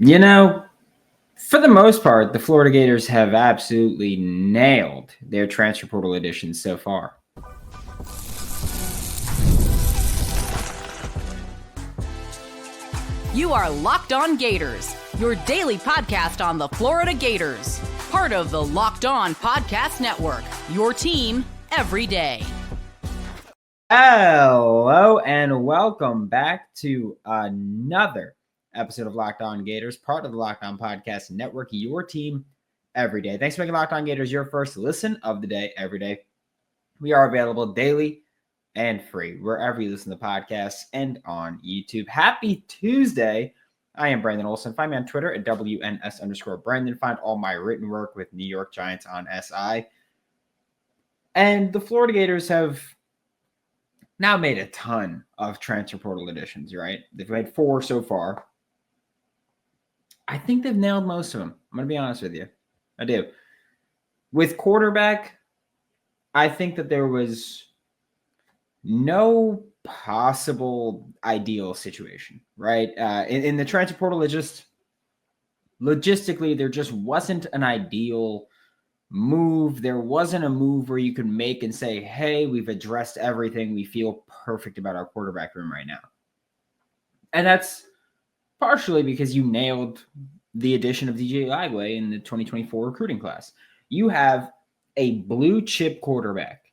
You know, for the most part, the Florida Gators have absolutely nailed their transfer portal additions so far. You are Locked On Gators, your daily podcast on the Florida Gators. Part of the Locked On Podcast Network, your team every day. Hello and welcome back to another episode of Locked On Gators, part of the Locked On Podcast Network, your team every day. Thanks for making Locked On Gators your first listen of the day every day. We are available daily and free wherever you listen to podcasts and on YouTube. Happy Tuesday. I am Brandon Olsen. Find me on Twitter at WNS_Brandon. Find all my written work with New York Giants on SI. And the Florida Gators have now made a ton of transfer portal additions, right? They've made 4 so far. I think they've nailed most of them. I'm going to be honest with you. I do. With quarterback, I think that there was no possible ideal situation, right? In the transfer portal, it just logistically, there just wasn't an ideal move. There wasn't a move where you could make and say, hey, we've addressed everything. We feel perfect about our quarterback room right now. And that's partially because you nailed the addition of DJ Lagway in the 2024 recruiting class. You have a blue chip quarterback,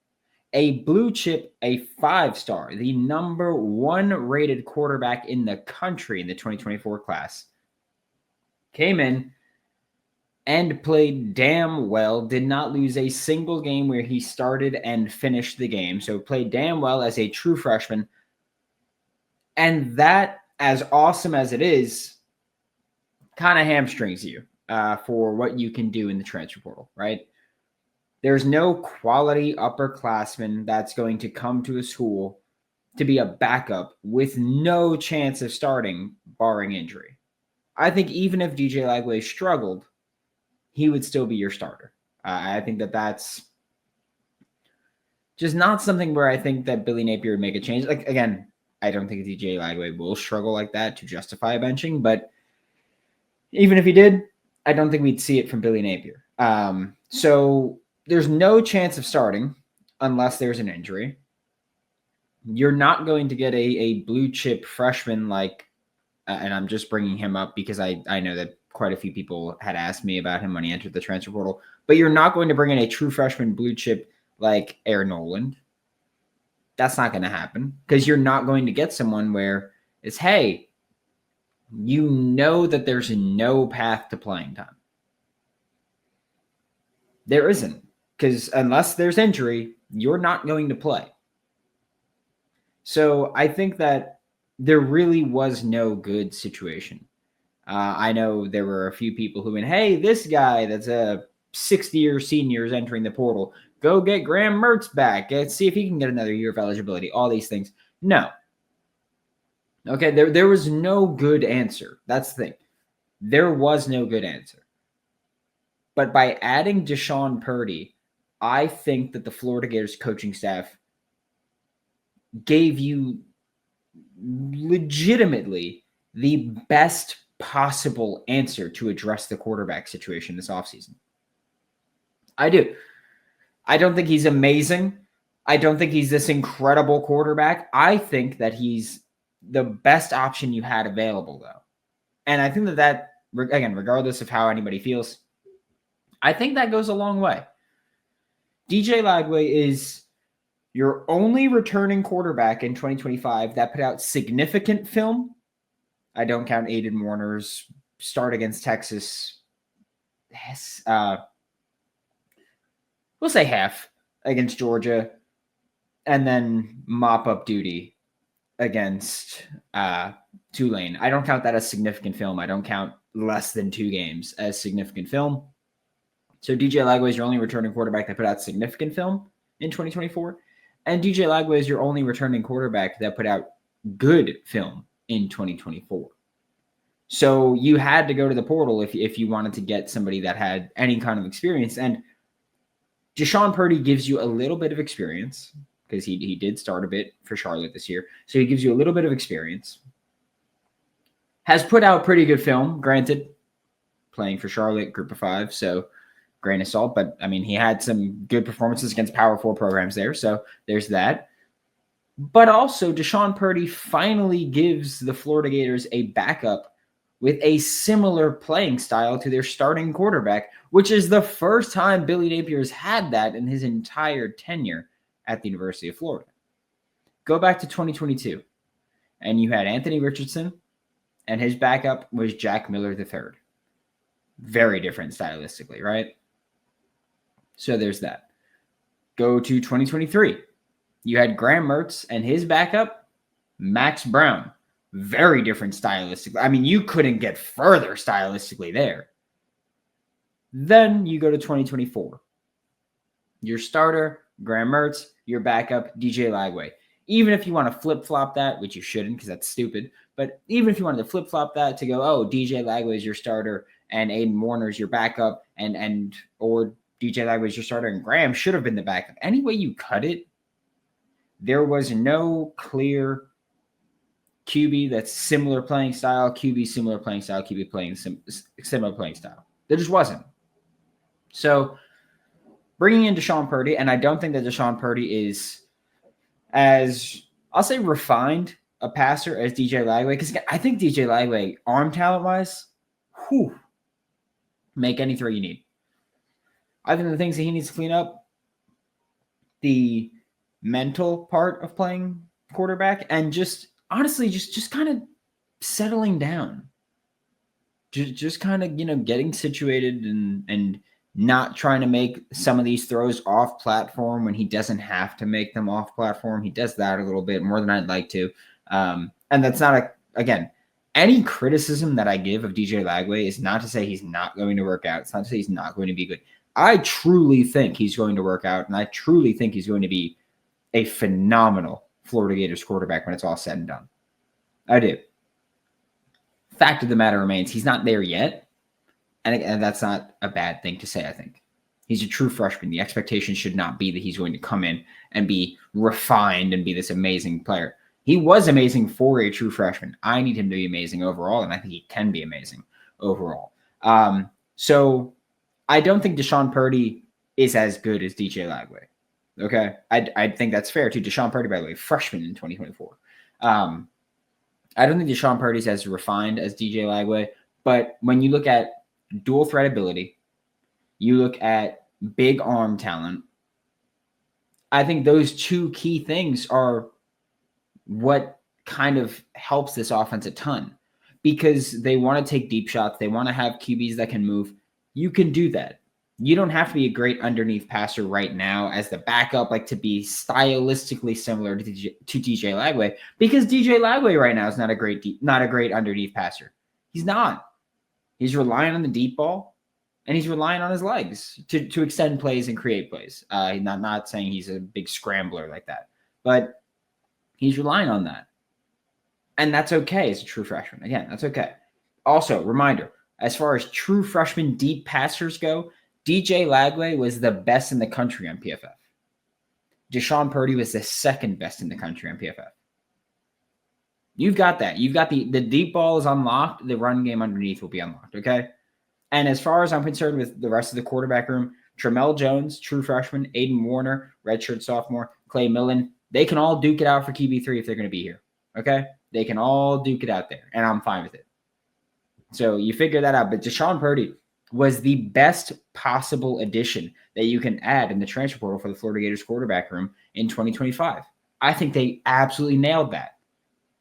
a 5-star, the number 1 rated quarterback in the country in the 2024 class. Came in and played damn well, did not lose a single game where he started and finished the game. So played damn well as a true freshman. And that, as awesome as it is, kind of hamstrings you for what you can do in the transfer portal, right? There's no quality upperclassman that's going to come to a school to be a backup with no chance of starting, barring injury. I think even if DJ Lagway struggled, he would still be your starter. I think that that's just not something where I think that Billy Napier would make a change. Like, again, I don't think DJ Lagway will struggle like that to justify a benching, but even if he did, I don't think we'd see it from Billy Napier. So there's no chance of starting unless there's an injury. You're not going to get a blue chip freshman like, and I'm just bringing him up because I know that quite a few people had asked me about him when he entered the transfer portal, but you're not going to bring in a true freshman blue chip like Aaron Noland. That's not going to happen because you're not going to get someone where it's, hey, you know that there's no path to playing time. There isn't, because unless there's injury, you're not going to play. So I think that there really was no good situation. I know there were a few people who went, hey, this guy that's a 60-year senior is entering the portal. Go get Graham Mertz back. Let's see if he can get another year of eligibility. All these things. No. Okay, there was no good answer. That's the thing. There was no good answer. But by adding DeShawn Purdie, I think that the Florida Gators coaching staff gave you legitimately the best possible answer to address the quarterback situation this offseason. I do. I don't think he's amazing. I don't think he's this incredible quarterback. I think that he's the best option you had available, though. And I think that, again, regardless of how anybody feels, I think that goes a long way. DJ Lagway is your only returning quarterback in 2025 that put out significant film. I don't count Aiden Warner's start against Texas. We'll say half against Georgia, and then mop-up duty against Tulane. I don't count that as significant film. I don't count less than 2 games as significant film. So DJ Lagway is your only returning quarterback that put out significant film in 2024. And DJ Lagway is your only returning quarterback that put out good film in 2024. So you had to go to the portal if you wanted to get somebody that had any kind of experience. And DeShawn Purdie gives you a little bit of experience because he did start a bit for Charlotte this year. So he gives you a little bit of experience. has put out pretty good film, granted, playing for Charlotte, group of 5, so grain of salt. But, I mean, he had some good performances against Power 4 programs there, so there's that. But also, DeShawn Purdie finally gives the Florida Gators a backup with a similar playing style to their starting quarterback, which is the first time Billy Napier's had that in his entire tenure at the University of Florida. Go back to 2022, and you had Anthony Richardson, and his backup was Jack Miller III. Very different stylistically, right? So there's that. Go to 2023. You had Graham Mertz and his backup, Max Brown. Very different stylistically. I mean, you couldn't get further stylistically there. Then you go to 2024. Your starter, Graham Mertz. Your backup, DJ Lagway. Even if you want to flip-flop that, which you shouldn't because that's stupid, but even if you wanted to flip-flop that to go, oh, DJ Lagway is your starter and Aiden Warner is your backup or DJ Lagway is your starter and Graham should have been the backup. Any way you cut it, there was no clear QB that's similar playing style, QB similar playing style, QB playing similar playing style. There just wasn't. So bringing in DeShawn Purdie, and I don't think that DeShawn Purdie is as, I'll say, refined a passer as DJ Lagway, because I think DJ Lagway, arm talent-wise, make any throw you need. I think the things that he needs to clean up, the mental part of playing quarterback, and just honestly just kind of settling down, just kind of getting situated and not trying to make some of these throws off platform when he doesn't have to make them off platform. He does that a little bit more than I'd like to, and that's not again, any criticism that I give of DJ Lagway is not to say he's not going to work out. It's not to say he's not going to be good. I truly think he's going to work out, and I truly think he's going to be a phenomenal Florida Gators quarterback when it's all said and done. I do. Fact of the matter remains, he's not there yet, and that's not a bad thing to say, I think. He's a true freshman. The expectation should not be that he's going to come in and be refined and be this amazing player. He was amazing for a true freshman. I need him to be amazing overall, and I think he can be amazing overall. So I don't think DeShawn Purdie is as good as DJ Lagway. Okay, I think that's fair too. DeShawn Purdie, by the way, freshman in 2024. I don't think DeShawn Purdie is as refined as DJ Lagway, but when you look at dual threat ability, you look at big arm talent, I think those two key things are what kind of helps this offense a ton, because they want to take deep shots. They want to have QBs that can move. You can do that. You don't have to be a great underneath passer right now as the backup, like to be stylistically similar to DJ Lagway, because DJ Lagway right now is not a great underneath passer. He's not. He's relying on the deep ball, and he's relying on his legs to extend plays and create plays. Not saying he's a big scrambler like that, but he's relying on that. And that's okay as a true freshman. Again, that's okay. Also, reminder, as far as true freshman deep passers go, DJ Lagway was the best in the country on PFF. DeShawn Purdie was the second best in the country on PFF. You've got that. You've got the deep ball is unlocked. The run game underneath will be unlocked, okay? And as far as I'm concerned with the rest of the quarterback room, Tramel Jones, true freshman, Aiden Warner, redshirt sophomore, Clay Millen, they can all duke it out for QB3 if they're going to be here, okay? They can all duke it out there, and I'm fine with it. So you figure that out. But DeShawn Purdie was the best possible addition that you can add in the transfer portal for the Florida Gators quarterback room in 2025. I think they absolutely nailed that.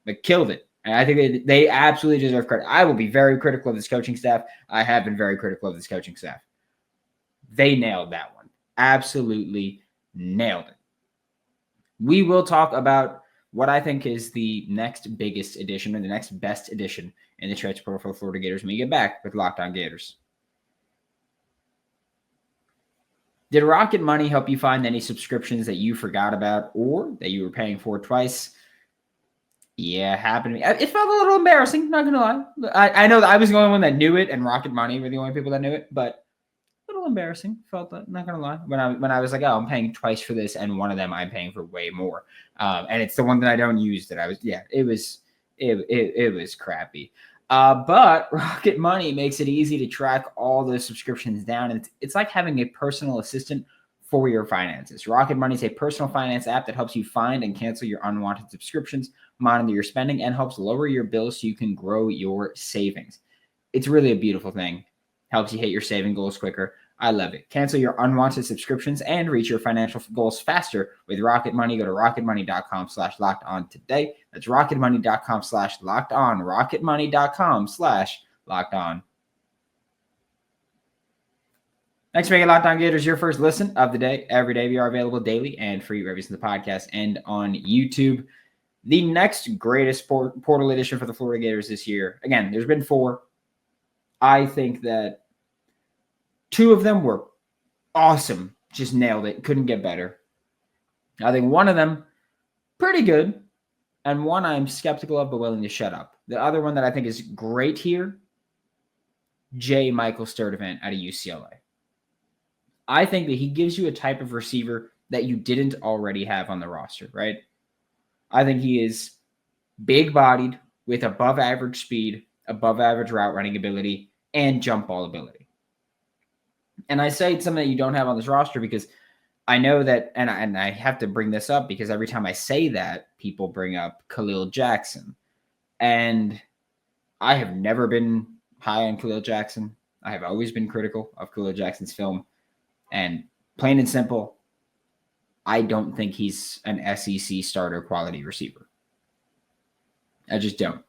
They killed it. And I think they absolutely deserve credit. I will be very critical of this coaching staff. I have been very critical of this coaching staff. They nailed that one. Absolutely nailed it. We will talk about what I think is the next biggest addition or the next best addition in the transfer portal for the Florida Gators when we get back with Locked On Gators. Did Rocket Money help you find any subscriptions that you forgot about or that you were paying for twice? Yeah, happened to me. It felt a little embarrassing, not going to lie. I know that I was the only one that knew it, and Rocket Money were the only people that knew it, but a little embarrassing. Felt that, not going to lie. When I was like, oh, I'm paying twice for this, and one of them I'm paying for way more. And it's the one that I don't use that I was, yeah, it was crappy. But Rocket Money makes it easy to track all those subscriptions down. And it's like having a personal assistant for your finances. Rocket Money is a personal finance app that helps you find and cancel your unwanted subscriptions, monitor your spending, and helps lower your bills so you can grow your savings. It's really a beautiful thing. Helps you hit your saving goals quicker. I love it. Cancel your unwanted subscriptions and reach your financial goals faster with Rocket Money. Go to rocketmoney.com/lockedon today. That's rocketmoney.com/lockedon. rocketmoney.com/lockedon. Thanks for making Locked On Gators your first listen of the day. Every day we are available daily and free wherever you listen to the podcast and on YouTube. The next greatest portal edition for the Florida Gators this year. Again, there's been 4. I think that 2 of them were awesome. Just nailed it. Couldn't get better. I think one of them, pretty good. And one I'm skeptical of but willing to shut up. The other one that I think is great here, J. Michael Sturdivant out of UCLA. I think that he gives you a type of receiver that you didn't already have on the roster, right? I think he is big-bodied with above-average speed, above-average route running ability, and jump ball ability. And I say it's something that you don't have on this roster because I know that, and I have to bring this up because every time I say that, people bring up Khalil Jackson. And I have never been high on Khalil Jackson. I have always been critical of Khalil Jackson's film. And plain and simple, I don't think he's an SEC starter quality receiver. I just don't.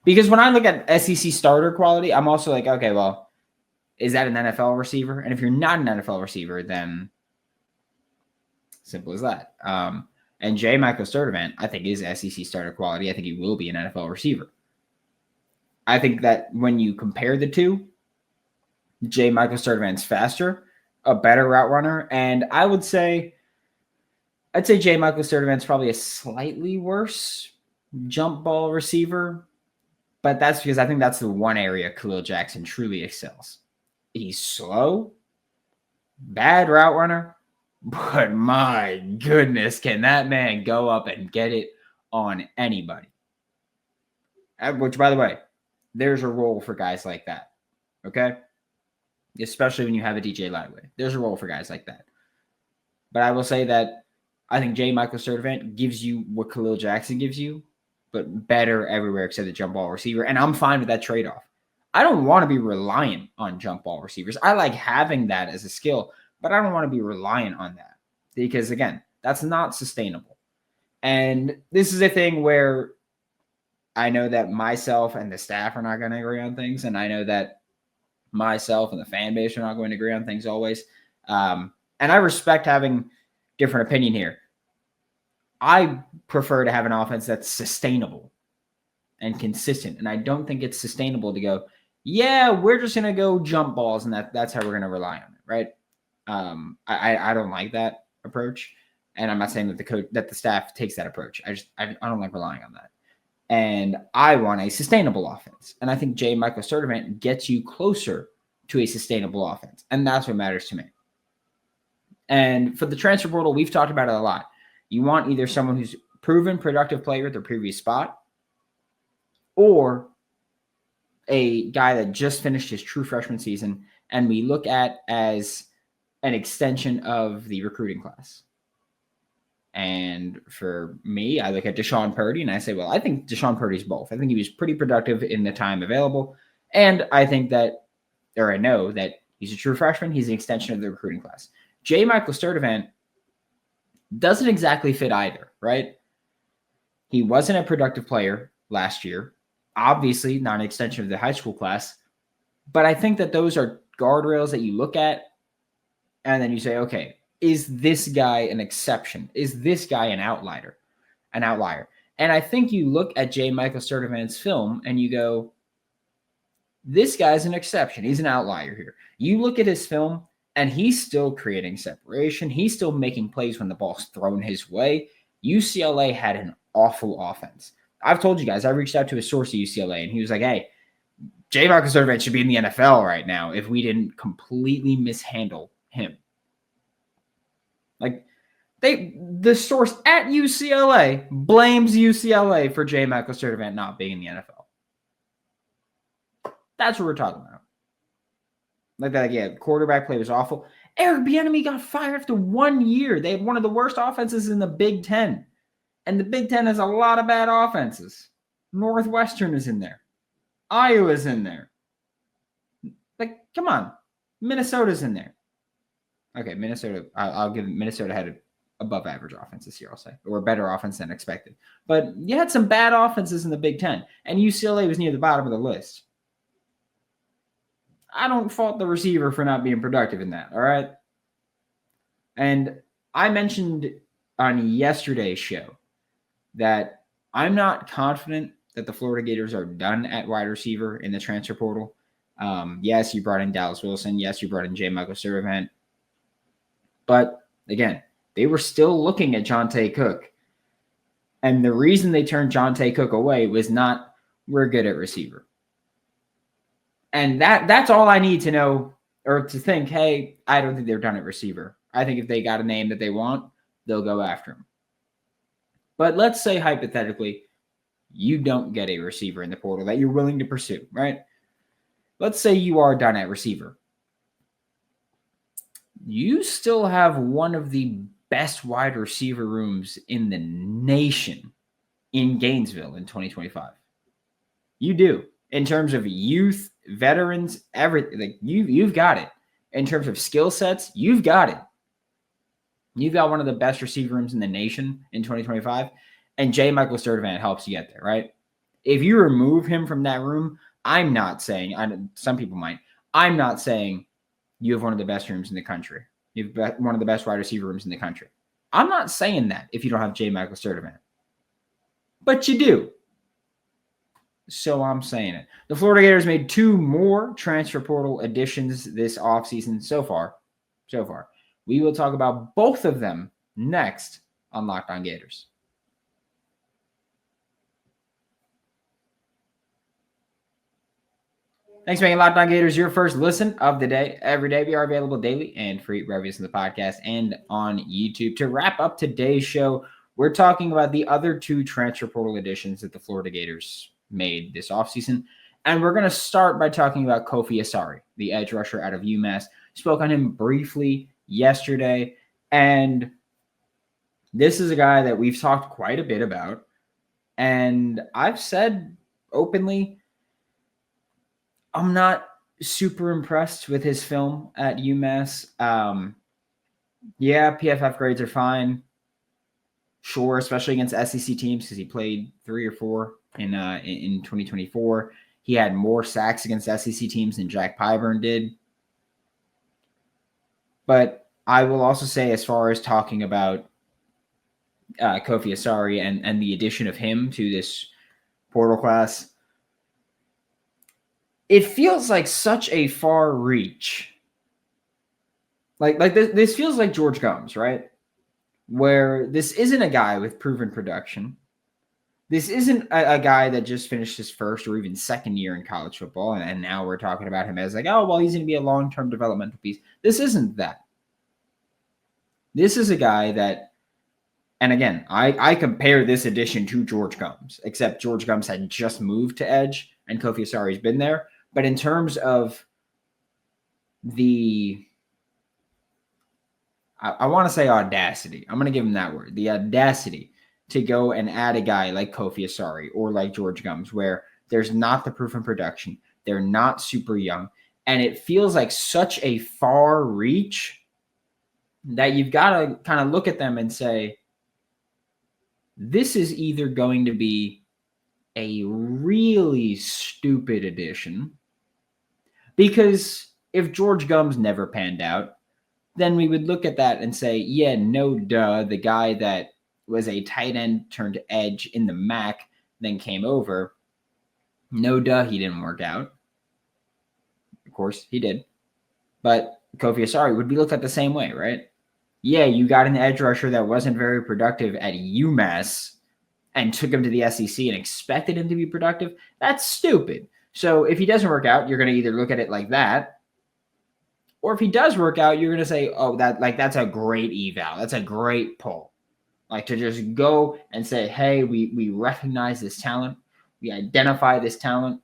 Because when I look at SEC starter quality, I'm also like, okay, well, is that an NFL receiver? And if you're not an NFL receiver, then simple as that. And J. Michael Sturdivant, I think, is SEC starter quality. I think he will be an NFL receiver. I think that when you compare the two, J. Michael Sturdivant's faster, a better route runner, and I'd say J. Michael Sturdivant's probably a slightly worse jump ball receiver, but that's because I think that's the one area Khalil Jackson truly excels. He's slow, bad route runner, but my goodness, can that man go up and get it on anybody? Which, by the way, there's a role for guys like that, okay? Especially when you have a DJ Lagway. There's a role for guys like that. But I will say that I think J. Michael Sturdivant gives you what Khalil Jackson gives you, but better everywhere except the jump ball receiver. And I'm fine with that trade-off. I don't want to be reliant on jump ball receivers. I like having that as a skill, but I don't want to be reliant on that because, again, that's not sustainable. And this is a thing where I know that myself and the staff are not going to agree on things, and I know that myself and the fan base are not going to agree on things always. And I respect having different opinion here. I prefer to have an offense that's sustainable and consistent. And I don't think it's sustainable to go, yeah, we're just going to go jump balls and that's how we're going to rely on it. Right. I don't like that approach. And I'm not saying that the staff takes that approach. I don't like relying on that. And I want a sustainable offense. And I think J. Michael Sturdivant gets you closer to a sustainable offense. And that's what matters to me. And for the transfer portal, we've talked about it a lot. You want either someone who's proven productive player at their previous spot or a guy that just finished his true freshman season and we look at as an extension of the recruiting class. And for me, I look at DeShawn Purdie and I say, well, I think DeShawn Purdie's both. I think he was pretty productive in the time available. And I think that, or I know that he's a true freshman. He's an extension of the recruiting class. J. Michael Sturdivant doesn't exactly fit either, right? He wasn't a productive player last year. Obviously, not an extension of the high school class. But I think that those are guardrails that you look at and then you say, okay, is this guy an exception? Is this guy an outlier? And I think you look at J. Michael Sturdivant's film and you go, this guy's an exception. He's an outlier here. You look at his film and he's still creating separation. He's still making plays when the ball's thrown his way. UCLA had an awful offense. I've told you guys, I reached out to a source at UCLA and he was like, hey, J. Michael Sturdivant should be in the NFL right now if we didn't completely mishandle him. Like, the source at UCLA blames UCLA for J. Michael Sturdivant not being in the NFL. That's what we're talking about. Like that, yeah, quarterback play was awful. Eric Bieniemy got fired after 1 year. They had one of the worst offenses in the Big Ten. And the Big Ten has a lot of bad offenses. Northwestern is in there. Iowa's in there. Like, come on. Minnesota's in there. Okay, Minnesota. I'll give Minnesota had an above average offense this year, I'll say. Or better offense than expected. But you had some bad offenses in the Big Ten. And UCLA was near the bottom of the list. I don't fault the receiver for not being productive in that, all right? And I mentioned on yesterday's show that I'm not confident that the Florida Gators are done at wide receiver in the transfer portal. Yes, you brought in Dallas Wilson. Yes, you brought in J. Michael Sturdivant. But, again, they were still looking at Jonte Cook. And the reason they turned Jonte Cook away was not, we're good at receiver. And that's all I need to know or to think, hey, I don't think they're done at receiver. I think if they got a name that they want, they'll go after him. But let's say hypothetically, you don't get a receiver in the portal that you're willing to pursue, right? Let's say you are done at receiver. You still have one of the best wide receiver rooms in the nation in Gainesville in 2025. You do. In terms of youth, veterans, everything, like you've got it. In terms of skill sets, you've got it. You've got one of the best receiver rooms in the nation in 2025, and J. Michael Sturdivant helps you get there, right? If you remove him from that room, I'm not saying, some people might, I'm not saying you have one of the best rooms in the country. You've got one of the best wide receiver rooms in the country. I'm not saying that if you don't have J. Michael Sturdivant. But you do. So I'm saying it. The Florida Gators made 2 more transfer portal additions this offseason so far. We will talk about both of them next on Locked On Gators. Thanks for making Locked On Gators your first listen of the day. Every day we are available daily and free reviews in the podcast and on YouTube. To wrap up today's show, we're talking about the other 2 transfer portal additions that the Florida Gators made this offseason. And we're going to start by talking about Kofi Asare, the edge rusher out of UMass. Spoke on him briefly yesterday. And this is a guy that we've talked quite a bit about. And I've said openly, I'm not super impressed with his film at UMass. Yeah, PFF grades are fine. Sure, especially against SEC teams because he played 3 or 4 in 2024. He had more sacks against SEC teams than Jack Pyburn did. But I will also say, as far as talking about Kofi Asare and the addition of him to this portal class, it feels like such a far reach. Like this feels like George Gums, right? Where this isn't a guy with proven production. This isn't a guy that just finished his first or even second year in college football, and now we're talking about him as like, oh, well, he's going to be a long-term developmental piece. This isn't that. This is a guy that, and again, I compare this addition to George Gums, except George Gums had just moved to edge, and Kofi Asare's been there. But in terms of the, I want to say audacity. I'm going to give him that word. The audacity to go and add a guy like Kofi Asare or like George Gums, where there's not the proof in production. They're not super young. And it feels like such a far reach that you've got to kind of look at them and say, this is either going to be a really stupid addition, because if George Gums never panned out, then we would look at that and say, yeah, no duh, the guy that was a tight end turned edge in the MAC, then came over. No duh, he didn't work out. Of course, he did. But Kofi Asare would be looked at the same way, right? Yeah, you got an edge rusher that wasn't very productive at UMass and took him to the SEC and expected him to be productive. That's stupid. So if he doesn't work out, you're going to either look at it like that, or if he does work out, you're going to say, oh, that's a great eval. That's a great pull. Like, to just go and say, hey, we recognize this talent. We identify this talent.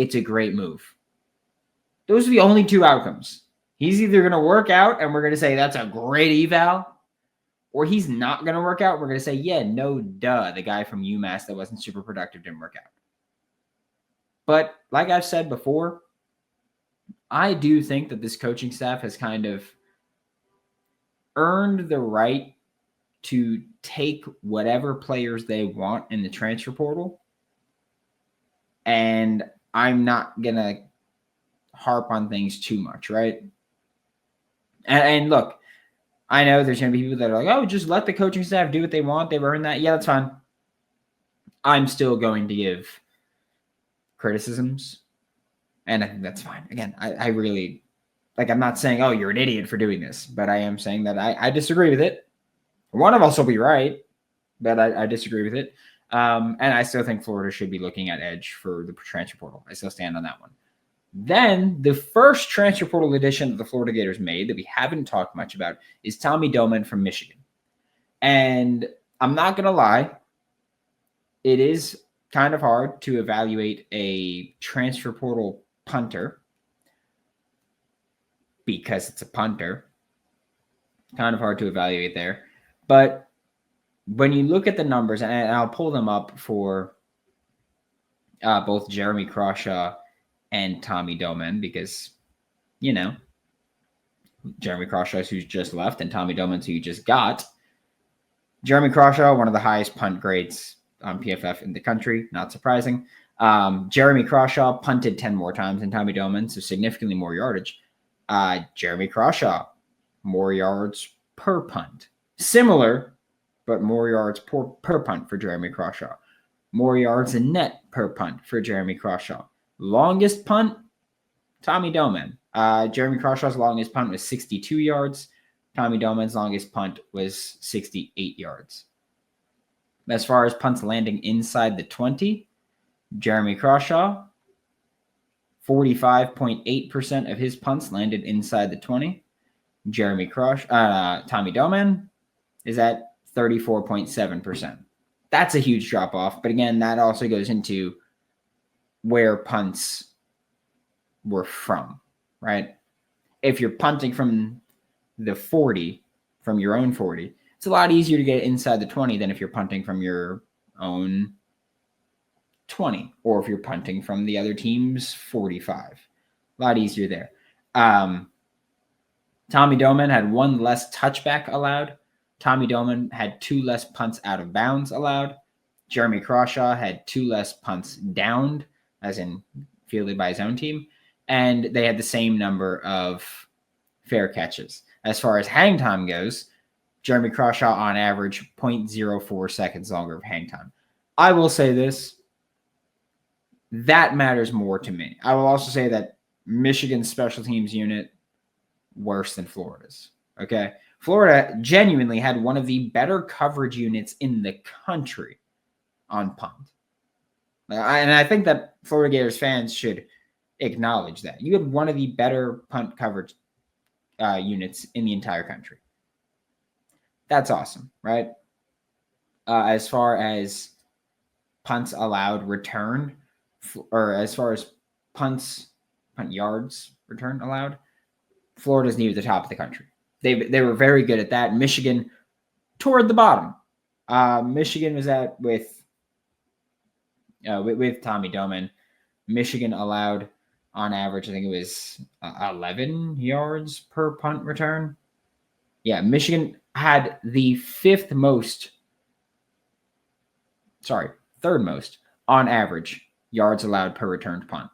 it's a great move. Those are the only two outcomes. He's either going to work out and we're going to say that's a great eval, or he's not going to work out. We're going to say, yeah, no duh. The guy from UMass that wasn't super productive didn't work out. But like I've said before, I do think that this coaching staff has kind of earned the right to take whatever players they want in the transfer portal. And I'm not going to harp on things too much, right? And look, I know there's going to be people that are like, oh, just let the coaching staff do what they want. They've earned that. Yeah, that's fine. I'm still going to give criticisms, and I think that's fine. Again, I really, like, I'm not saying, oh, you're an idiot for doing this, but I am saying that I disagree with it. One of us will be right, but I disagree with it. And I still think Florida should be looking at edge for the transfer portal. I still stand on that one. Then the first transfer portal addition that the Florida Gators made that we haven't talked much about is Tommy Doman from Michigan. And I'm not going to lie, it is kind of hard to evaluate a transfer portal punter because it's a punter. Kind of hard to evaluate there. But when you look at the numbers, and I'll pull them up for both Jeremy Crawshaw and Tommy Doman, because, you know, Jeremy Crawshaw, who's just left, and Tommy Doman, who you just got. Jeremy Crawshaw, one of the highest punt grades on PFF in the country, not surprising. Jeremy Crawshaw punted 10 more times than Tommy Doman, so significantly more yardage. Jeremy Crawshaw, more yards per punt. Similar, but more yards per punt for Jeremy Crawshaw. More yards in net per punt for Jeremy Crawshaw. Longest punt, Tommy Doman. Jeremy Crawshaw's longest punt was 62 yards. Tommy Doman's longest punt was 68 yards. As far as punts landing inside the 20, Jeremy Crawshaw, 45.8% of his punts landed inside the 20. Tommy Doman is at 34.7%. That's a huge drop off. But again, that also goes into where punts were from, right? If you're punting from the 40, from your own 40, it's a lot easier to get inside the 20 than if you're punting from your own 20, or if you're punting from the other team's 45. A lot easier there. Tommy Doman had one less touchback allowed. Tommy Doman had 2 less punts out of bounds allowed. Jeremy Crawshaw had 2 less punts downed, as in fielded by his own team. And they had the same number of fair catches. As far as hang time goes, Jeremy Crawshaw on average 0.04 seconds longer of hang time. I will say this. That matters more to me. I will also say that Michigan's special teams unit worse than Florida's. Okay. Florida genuinely had one of the better coverage units in the country on punt. And I think that Florida Gators fans should acknowledge that. You had one of the better punt coverage units in the entire country. That's awesome, right? As far as punts allowed return, or as far as punt yards return allowed, Florida's near the top of the country. They were very good at that. Michigan toward the bottom. Michigan was at with Tommy Doman. Michigan allowed on average, I think it was 11 yards per punt return. Yeah, Michigan had the third most on average yards allowed per returned punt.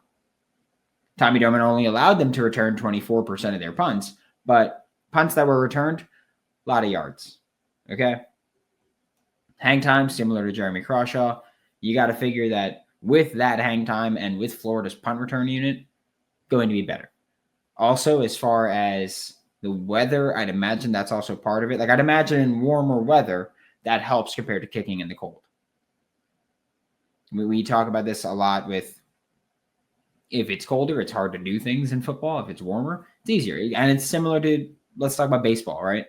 Tommy Doman only allowed them to return 24% of their punts, but punts that were returned, a lot of yards. Okay? Hang time, similar to Jeremy Crawshaw. You got to figure that with that hang time and with Florida's punt return unit, going to be better. Also, as far as the weather, I'd imagine that's also part of it. Like, I'd imagine in warmer weather, that helps compared to kicking in the cold. We talk about this a lot with, if it's colder, it's hard to do things in football. If it's warmer, it's easier. And it's similar to, let's talk about baseball, right?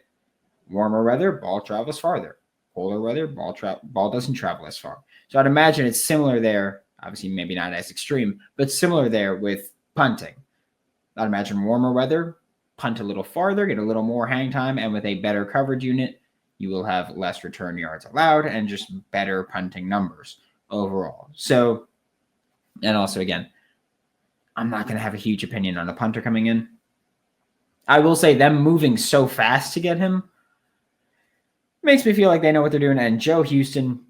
Warmer weather, ball travels farther. Colder weather, ball doesn't travel as far. So I'd imagine it's similar there Obviously, maybe not as extreme, but similar there with punting. I'd imagine warmer weather, punt a little farther, get a little more hang time, and with a better coverage unit, you will have less return yards allowed and just better punting numbers overall. So, and also, again, I'm not going to have a huge opinion on a punter coming in. I will say them moving so fast to get him makes me feel like they know what they're doing. And Joe Houston,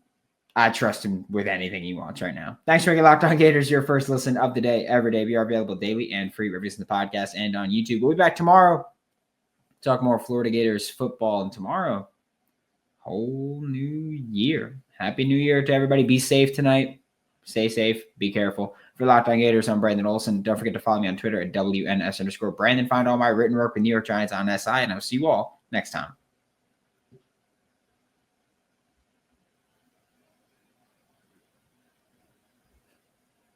I trust him with anything he wants right now. Thanks for making Locked On Gators your first listen of the day every day. We are available daily and free reviews in the podcast and on YouTube. We'll be back tomorrow. Talk more Florida Gators football. And tomorrow, whole new year. Happy New Year to everybody. Be safe tonight. Stay safe. Be careful. For Locked On Gators, I'm Brandon Olsen. Don't forget to follow me on Twitter at WNS_Brandon. Find all my written work with New York Giants on SI, and I'll see you all next time.